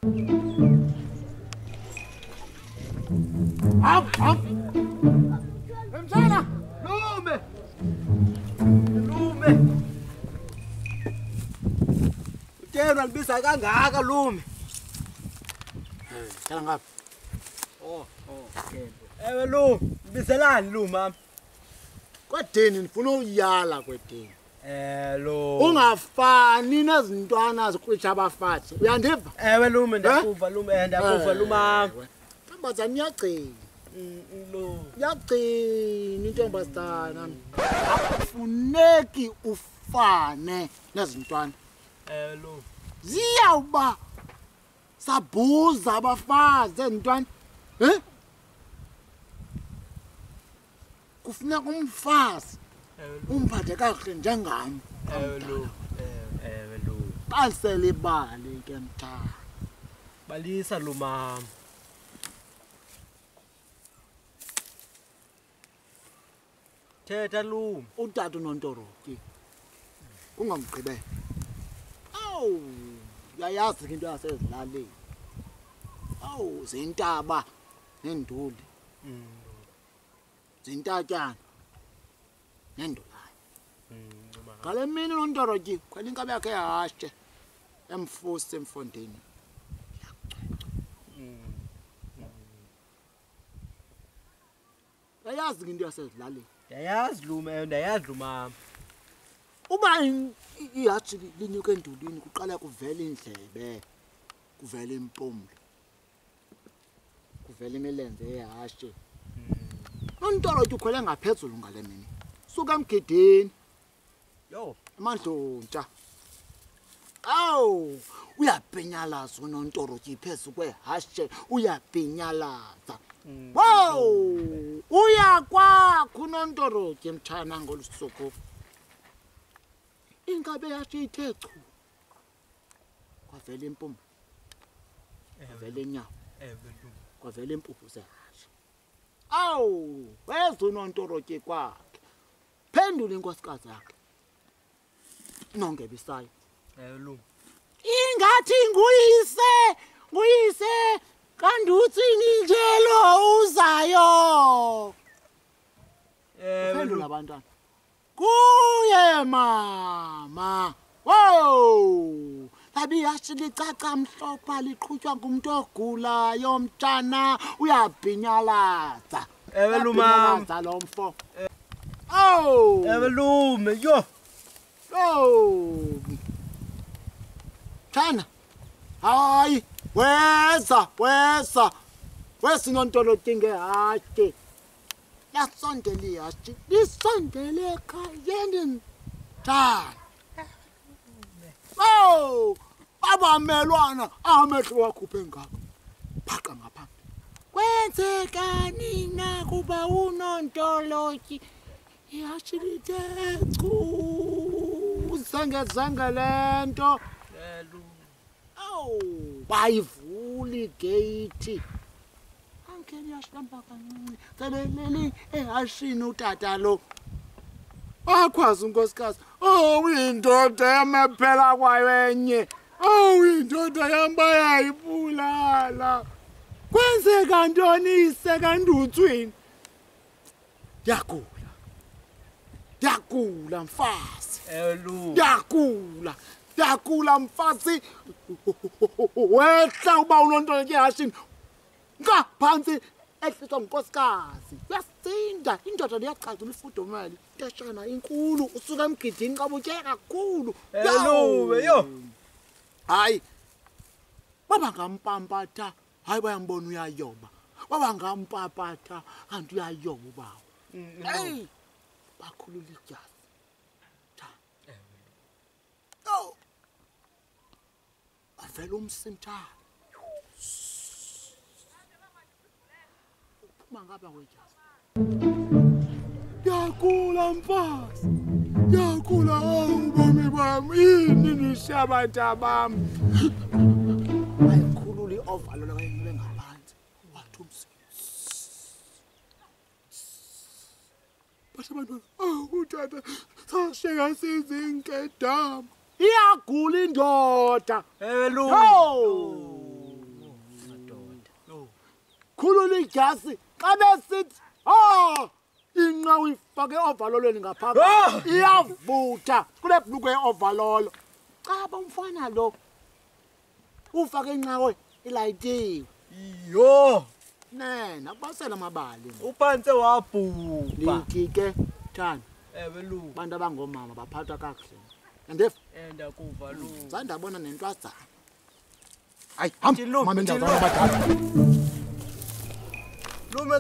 Hop. Mtshana, lume. Utena libisa kangaka lume. Tshana ngapha. Oh. Ewe lume, biselani lume mama. Kwadeni nifuna uyala kwedeni. Lo. Ungafani nezintwana zikrwitsha abafathi. Uyandiva? Ewe lume ndakuva lume, ndakuva lumama. Ntombazana iyagcina. Lo. Iyagcina intombazana. Akufuneki ufane nezintwana. Lo. Ziyawuba sabuza abafazi ezintwana. Kufuneka umfazi umphathe kahle njengami. Ewe lo. Basele ibali ke mthana. Balisa lo mama. Thetha lume. Utata uNontoroki. Ungamgqibela. Awu, yayazi into yasezilaleni. Awu, zintaba nenduli. Zintatyana nendulane. Ngale mini uNontoroki khwela inkabi yakhe ehashe emfusi emfondeni. Yayazi into yasezilaleni. Yayazi lume, ndayazi lumama. Uba ihashi linyuka endulini kuqala kuvela indlebe, kuvela impumlo, kuvela imilenze yehashi. uNontoroki ukhwele ngaphezulu ngale mini. Suka emgedeni. Yo, Amadlontsha. Awu, uyabhenyalaza uNontoroki phezu kwehashe, uyabhenyalaza. Wow! Uyakwakho uNontoroki mthana ngolusuku. Inkabe yathi ithe chu. Kwavela impumlo. Kwavela inyawo. Kwavela impuphu zehashe. Awu, weza uNontoroki kwakhe. Phendula inkosikazi yakhe. Nongebisayo. lume. Ingathi nguyise kanti uthini nje lo uzayo. Phendula abantwana. Kuye mama. Wow! Labi yashilicaca mhlopha liqhutshwa ngumuntu ogulayo mtshana uyabhinyalaza. Ewe lumama. Lo mfo. Oh! Ewe lume, yo. Oh! Mtshana. Hayi, weza. Wesinontoloki ngehashe. Lasondele ihashe. Lisondele ekhayeni mtshana. Oh! Baba melwana amehlo wakhuphe ngapha. Phaqa ngaphambi. Kwenzekani na kuba uNontoloki? Ihashe lithethu. Zenge lento. Awu, bayivuli gate. Angeni yashamba kancane. Seleleli ehashini utata lo. Akwazi unkosikazi. Oh, indoda yamephela kwayo enye. Oh, indoda yamba yayibulala. Kwenzeka ntoni isekandutswini? Yakula mfazi. Lume. Yakula mfazi. Wehla uba uNontoloki ehashini. Ngaphansi ehliswa ngunkosikazi. Yasinda indoda liyachazula ifudumali. Tashana inkulu usuka emgidini kabuthe kakhulu. Lume, yo. Hayi. Baba ngampampatha. Hayi bayambona uyayoba. Baba ngampapatha kanti uyayoba bawo. Hey. Bakhulula ijazi. Oh. Avela umsimthana. Uphuma ngapha kwejazi. Yakula mfazi. Yakula ubomi bami. Yini nishabantu bami. Ayikhulula iovalo lokwenye ngaphansi. Wathi umsimthana. Basabantwana, utata sasheka sizinkedama. Iyagula indoda. Lume. Oh! ijasi xa besithi inqa uyifake eovalolweni ngaphakathi iyavutha kule bhulukhwe yeovalolo. Cha bomfana lo ufake inqawe ilayitiwe. Yo, nena kubasela amabali. uphantse wabhubha. Lithi ke Thando, Ewe Luka. abantu abangomama baphathwa kakuhle. Andif Ndakuva Luka. sandabona nentwazana. Hayi Mthi, Luka, mama mthi, ndiyazana Luka. abadala. Lume